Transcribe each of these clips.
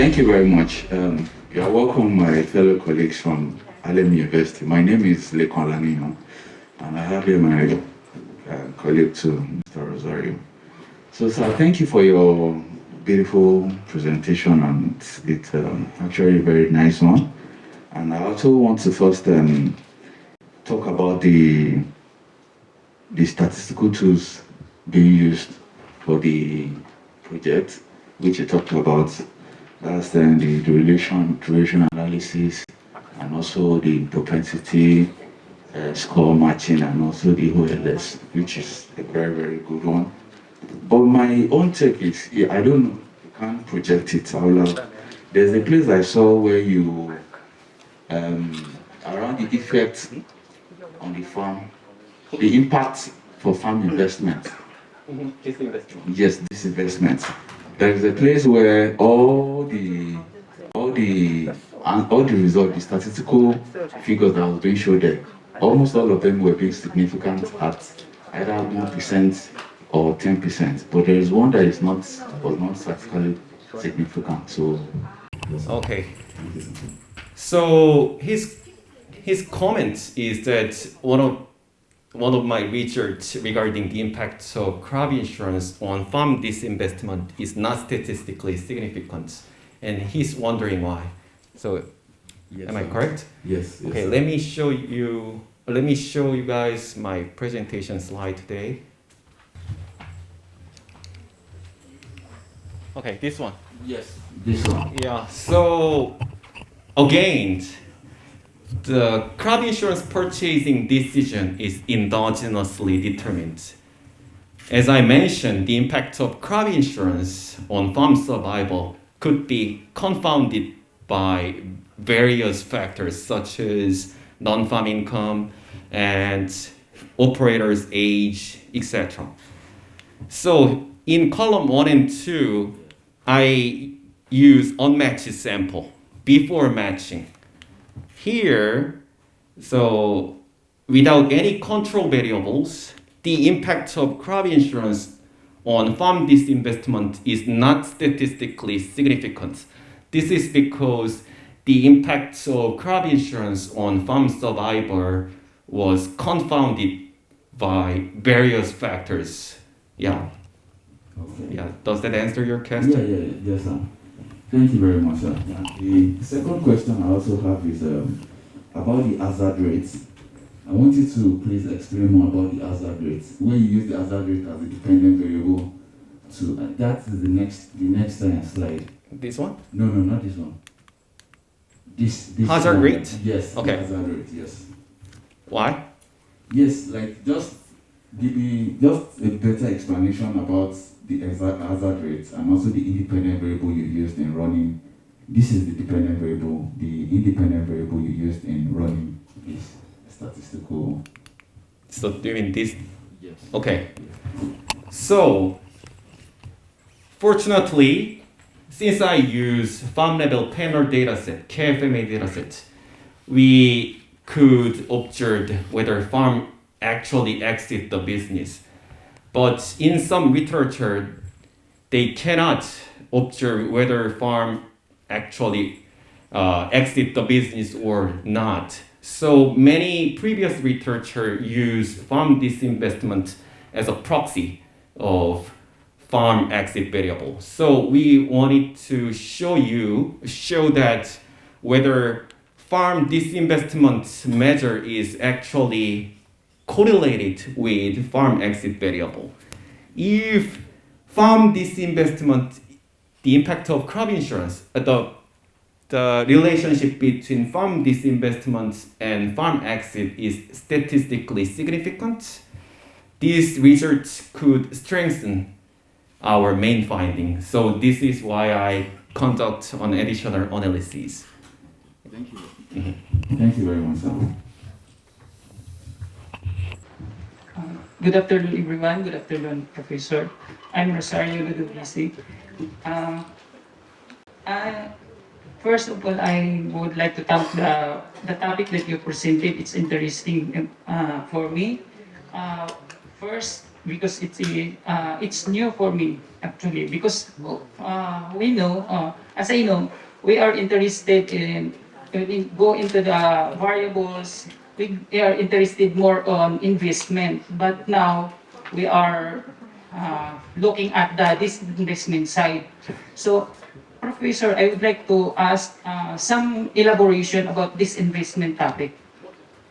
Thank you very much. You're welcome, my fellow colleagues from Allen University. My name is Lekon Lanino, and I have here my colleague too, Mr. Rosario. So, sir, thank you for your beautiful presentation, and it's actually a very nice one. And I also want to first talk about the statistical tools being used for the project, which you talked about. That's then the duration analysis, and also the propensity score matching, and also the OLS, which is a very, very good one. But my own take is, I don't know, you can't project it out loud. There's a place I saw where you, around the effect on the farm, the impact for farm investment. Yes, this investment. There is a place where all the results, the statistical figures that was being showed there, almost all of them were being significant at either 1% or 10%. But there is one that was not statistically significant. So okay. So his comment is that one of my research regarding the impact of crop insurance on farm disinvestment is not statistically significant, and he's wondering why. So, yes, am I correct? Yes. Okay, yes. let me show you guys my presentation slide today. Okay, this one. Yes. This one. Yeah. So, again, the crop insurance purchasing decision is endogenously determined. As I mentioned, the impact of crop insurance on farm survival could be confounded by various factors such as non-farm income and operators' age, etc. So in column 1 and 2, I use unmatched sample before matching. Here, so without any control variables, the impact of crop insurance on farm disinvestment is not statistically significant. This is because the impact of crop insurance on farm survival was confounded by various factors. Yeah. Okay. Yeah. Does that answer your question? Yes, sir. Thank you very much, sir. The second question I also have is about the hazard rates. I want you to please explain more about the hazard rates. When you use the hazard rate as a dependent variable, that is the next slide. This one? No, not this one. This hazard one. rate? Yes. Okay. Hazard rate. Yes. Why? Yes, like just give me just a better explanation about the hazard rates and also the independent variable you used in running. This is the dependent variable. The independent variable you used in running is statistical. So doing this? Yes. Okay. So, fortunately, since I use farm level panel dataset, KFMA dataset, we could observe whether farm actually exit the business. But in some literature, they cannot observe whether farm actually exit the business or not. So many previous literature use farm disinvestment as a proxy of farm exit variable. So we wanted to show that whether farm disinvestment measure is actually correlated with farm exit variable. If farm disinvestment, the impact of crop insurance, the relationship between farm disinvestment and farm exit is statistically significant, this research could strengthen our main finding. So this is why I conduct an additional analysis. Thank you. Mm-hmm. Thank you very much, sir. Good afternoon, everyone. Good afternoon, Professor. I'm Rosario Ludovisi. First of all, I would like to thank the topic that you presented. It's interesting for me. First, because it's new for me actually, because we know, as I know, we are interested in when we go into the variables. We are interested more on investment, but now we are looking at the disinvestment side. So, Professor, I would like to ask some elaboration about this investment topic.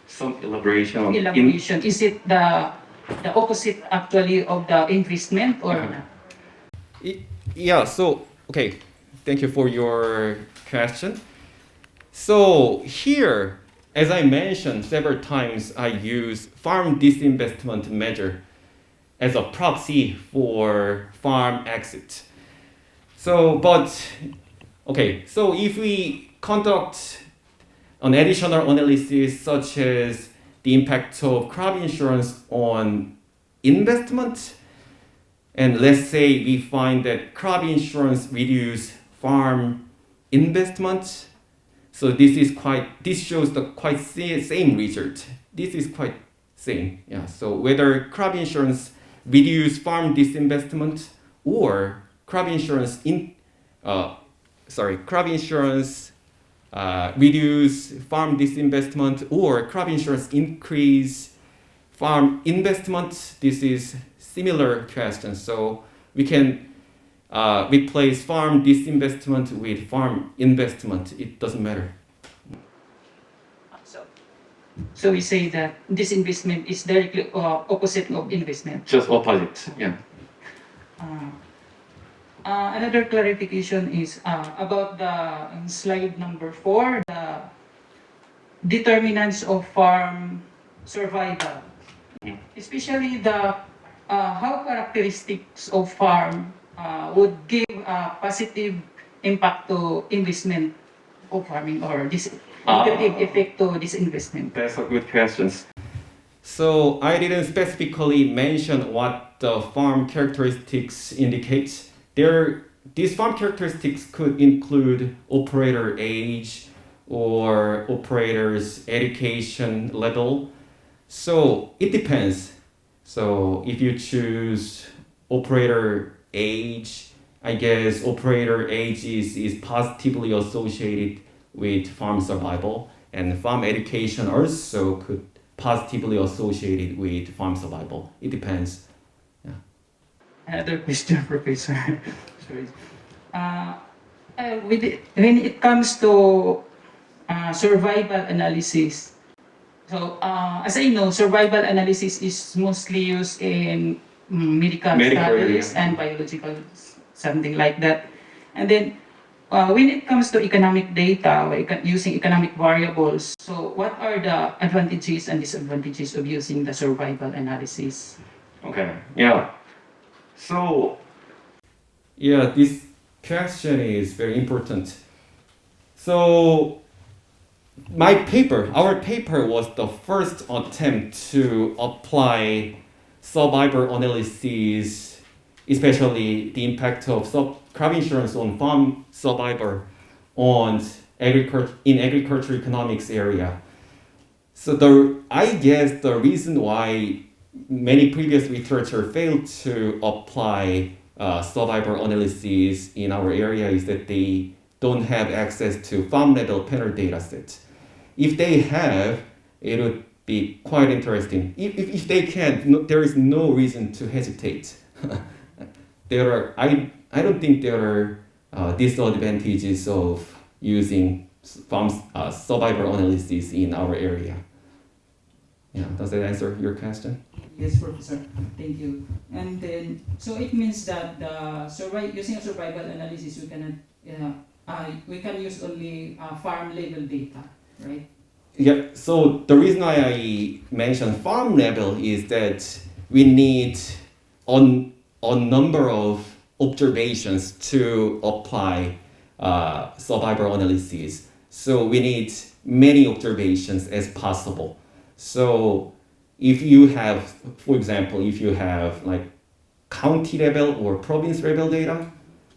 Some elaboration. Elaboration. Is it the opposite actually of the investment or? Yeah. So okay. Thank you for your question. So here, as I mentioned several times, I use farm disinvestment measure as a proxy for farm exit. So, but, okay, so if we conduct an additional analysis such as the impact of crop insurance on investment, and let's say we find that crop insurance reduce farm investment, so this shows the quite same result. This is quite same, yeah. So whether crop insurance reduce farm disinvestment or crop insurance reduce farm disinvestment or crop insurance increase farm investment. This is similar question. So we can replace farm disinvestment with farm investment. It doesn't matter. So we say that disinvestment is directly opposite of investment. Just opposite, yeah. Another clarification is about the slide number 4, the determinants of farm survival. Especially the how characteristics of farm would give a positive impact to investment of farming or this negative effect to this investment. That's a good question. So I didn't specifically mention what the farm characteristics indicate. These farm characteristics could include operator age or operator's education level. So it depends. So if you choose operator age, I guess operator age is positively associated with farm survival, and farm education also could positively associated with farm survival. It depends. Yeah. Another question, Professor. Sorry. When it comes to survival analysis, so as I know, survival analysis is mostly used in medical studies and biological, something like that. And then when it comes to economic data, using economic variables, so what are the advantages and disadvantages of using the survival analysis? Okay, yeah. So, yeah, this question is very important. So, our paper was the first attempt to apply survival analysis, especially the impact of crop insurance on farm survival in agriculture economics area. So I guess the reason why many previous researchers failed to apply survival analysis in our area is that they don't have access to farm level panel data sets. If they have, it would be quite interesting. If they can't, there is no reason to hesitate. I don't think there are disadvantages of using farm survival analysis in our area. Yeah, does that answer your question? Yes, Professor. Thank you. And then, so it means that using a survival analysis, we can use only farm level data, right? Yeah. So the reason I mentioned farm level is that we need a number of observations to apply survival analysis. So we need many observations as possible. So if you have, for example, if you have like county level or province level data,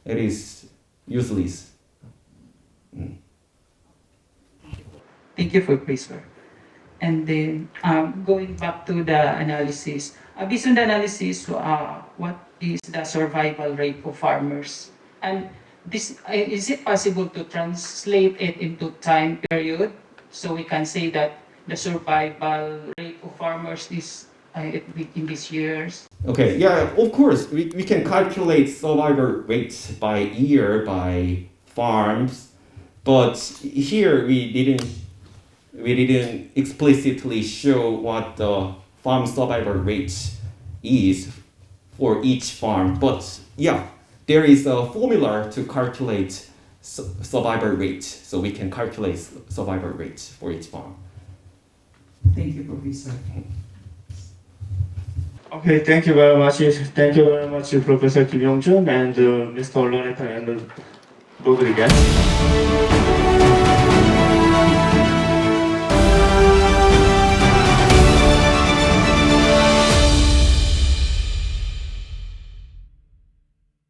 it is useless. Thank you for Professor. And then going back to the analysis, based on the analysis, what is the survival rate of farmers? And this, is it possible to translate it into time period so we can say that the survival rate of farmers is in these years? Okay, yeah, of course, we can calculate survival rates by year, by farms, but here we didn't explicitly show what the farm survival rate is for each farm. But yeah, there is a formula to calculate survival rate, so we can calculate survival rate for each farm. Thank you, Professor. Okay, thank you very much. Thank you very much, Professor Kim Yong-jun and Mr. Oloneta and Rodriguez.